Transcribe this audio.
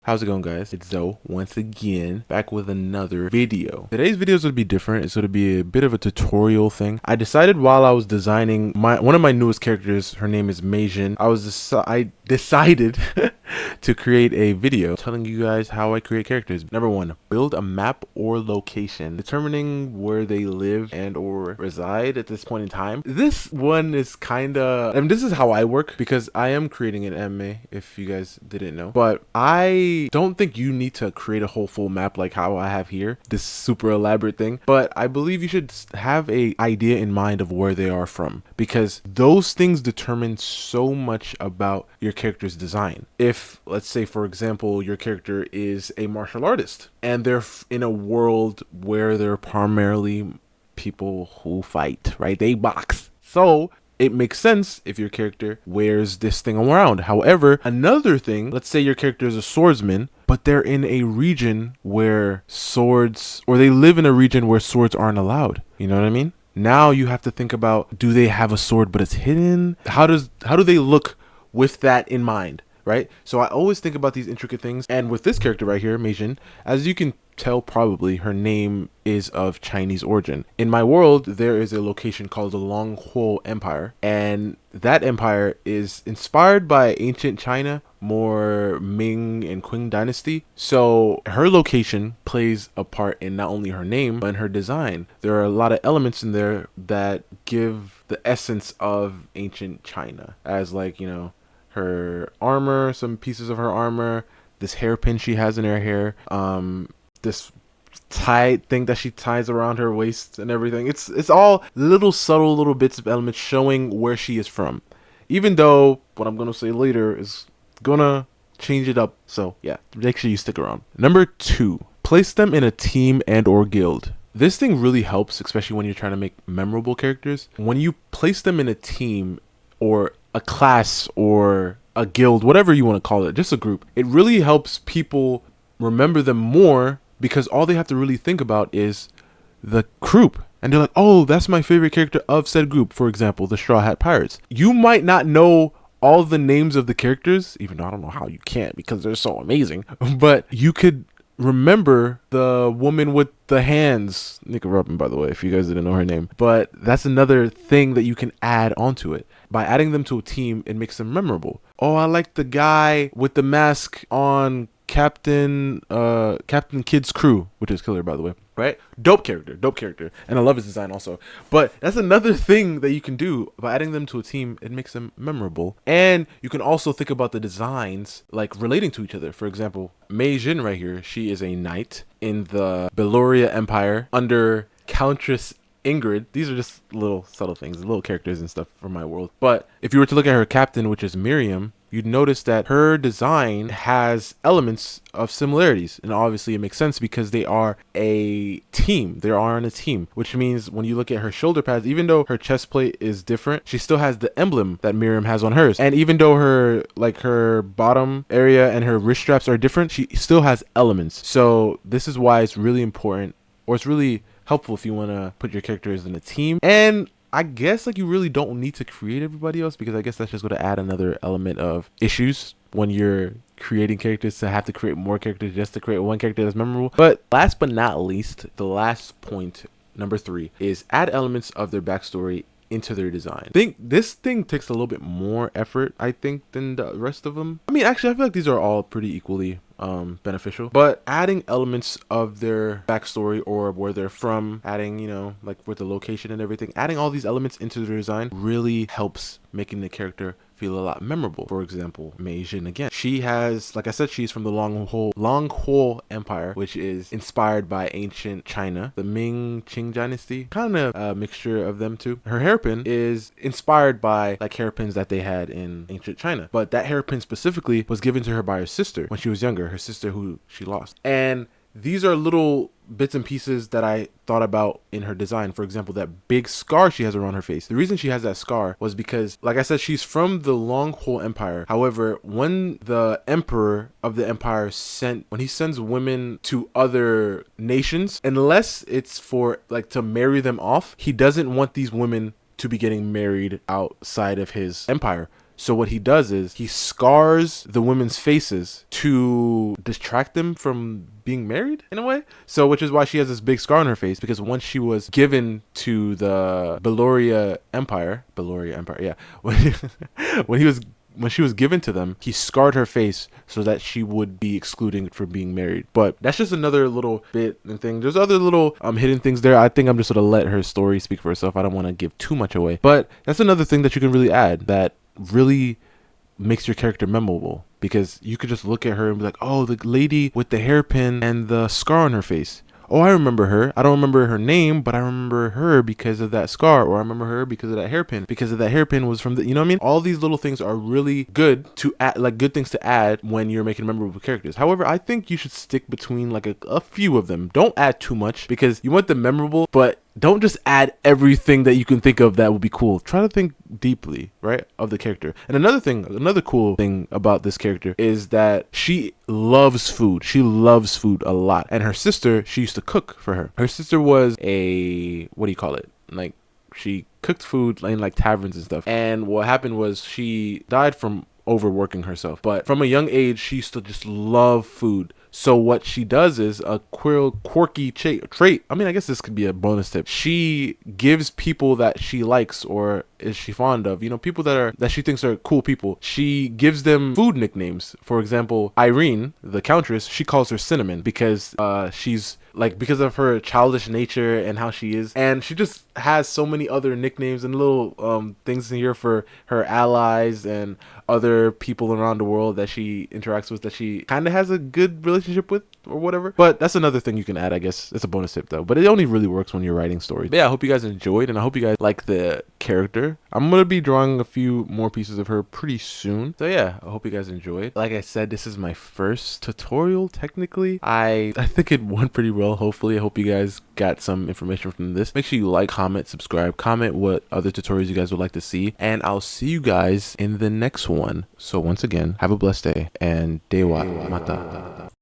How's it going, guys? It's Zo once again, back with another video. Today's video is going to be different. It's going to be a bit of a tutorial thing. I decided while I was designing one of my newest characters, her name is Mei Xin, I decided to create a video telling you guys how I create characters. Number one, build a map or location, determining where they live and or reside at this point in time. This one is this is how I work because I am creating an anime, if you guys didn't know. But I don't think you need to create a whole full map like how I have here, this super elaborate thing. But I believe you should have a idea in mind of where they are from, because those things determine so much about your character's design. If, let's say, for example, your character is a martial artist and they're in a world where they're primarily people who fight, right? They box. So it makes sense if your character wears this thing around. However, another thing, let's say your character is a swordsman, but they're in a region where they live in a region where swords aren't allowed. You know what I mean? Now you have to think about, do they have a sword but it's hidden? How do they look with that in mind, right? So I always think about these intricate things. And with this character right here, Mei Xin, as you can tell, probably her name is of Chinese origin. In my world, there is a location called the Longhuo Empire, and that empire is inspired by ancient China, more Ming and Qing dynasty. So her location plays a part in not only her name but in her design. There are a lot of elements in there that give the essence of ancient China, as like, you know, her armor, some pieces of her armor, this hairpin she has in her hair, this tie thing that she ties around her waist and everything. It's all little subtle little bits of elements showing where she is from, even though what I'm gonna say later is gonna change it up. So yeah, make sure you stick around. Number two, place them in a team and or guild. This thing really helps, especially when you're trying to make memorable characters. When you place them in a team or a class or a guild, whatever you want to call it, just a group, it really helps people remember them more, because all they have to really think about is the group. And they're like, oh, that's my favorite character of said group. For example, the Straw Hat Pirates. You might not know all the names of the characters, even though I don't know how you can't because they're so amazing. But you could remember the woman with the hands, Nika Robin, by the way, if you guys didn't know her name. But that's another thing that you can add onto it. By adding them to a team, it makes them memorable. Oh, I like the guy with the mask on Captain Kid's crew, which is killer, by the way, right? Dope character, and I love his design also. But that's another thing that you can do by adding them to a team. It makes them memorable, and you can also think about the designs like relating to each other. For example, Mei Xin right here, she is a knight in the Beloria Empire under Countess Ingrid. These are just little subtle things, little characters and stuff from my world. But if you were to look at her captain, which is Miriam, you'd notice that her design has elements of similarities. And obviously it makes sense because they are a team. They are on a team, which means when you look at her shoulder pads, even though her chest plate is different, she still has the emblem that Miriam has on hers. And even though her bottom area and her wrist straps are different, she still has elements. So this is why it's really important, or it's really helpful if you want to put your characters in a team. And I guess like you really don't need to create everybody else, because I guess that's just going to add another element of issues when you're creating characters, to have to create more characters just to create one character that's memorable. But last but not least, the last point, number three, is add elements of their backstory into their design. This thing takes a little bit more effort, I think, than the rest of them. I mean, actually, I feel like these are all pretty equally beneficial, but adding elements of their backstory or where they're from, adding, you know, like with the location and everything, adding all these elements into their design really helps making the character feel a lot memorable. For example, Mei Xin again. She has, like I said, she's from the Longhuo Empire, which is inspired by ancient China, the Ming Qing dynasty, kind of a mixture of them two. Her hairpin is inspired by like hairpins that they had in ancient China, but that hairpin specifically was given to her by her sister when she was younger, her sister who she lost. And these are little bits and pieces that I thought about in her design. For example, that big scar she has around her face. The reason she has that scar was because, like I said, she's from the Longhuo Empire. However, when the emperor of the empire when he sends women to other nations, unless it's for like to marry them off, he doesn't want these women to be getting married outside of his empire. So what he does is he scars the women's faces to distract them from being married in a way. So which is why she has this big scar on her face, because once she was given to the Beloria Empire, yeah, when she was given to them, he scarred her face so that she would be excluded from being married. But that's just another little bit and thing. There's other little hidden things there. I think I'm just gonna let her story speak for herself. I don't want to give too much away. But that's another thing that you can really add that really makes your character memorable, because you could just look at her and be like, oh, the lady with the hairpin and the scar on her face. Oh, I remember her. I don't remember her name, but I remember her because of that scar, or I remember her because of that hairpin. Because of that hairpin was from the, you know what I mean? All these little things are really good to add, like good things to add when you're making memorable characters. However, I think you should stick between like a few of them. Don't add too much, because you want them memorable, but don't just add everything that you can think of that would be cool. Try to think deeply, right, of the character. And another cool thing about this character is that she loves food. She loves food a lot. And her sister, she used to cook for her. Her sister was a, what do you call it? Like, she cooked food in like taverns and stuff. And what happened was she died from overworking herself. But from a young age, she used to just love food. So what she does is a quirky trait. I mean, I guess this could be a bonus tip. She gives people that she likes or is she fond of, you know, people that she thinks are cool people. She gives them food nicknames. For example, Irene, the Countess, she calls her Cinnamon because she's like, because of her childish nature and how she is. And she just has so many other nicknames and little things in here for her allies and other people around the world that she interacts with, that she kind of has a good relationship with or whatever. But that's another thing you can add, I guess. It's a bonus tip though, but it only really works when you're writing stories. But yeah, I hope you guys enjoyed, and I hope you guys like the character. I'm gonna be drawing a few more pieces of her pretty soon. So yeah, I hope you guys enjoyed. Like I said, this is my first tutorial technically. I think it went pretty well. Hopefully, I hope you guys got some information from this. Make sure you like, comment, subscribe, comment what other tutorials you guys would like to see, and I'll see you guys in the next one. So once again, have a blessed day, and Dewa Mata.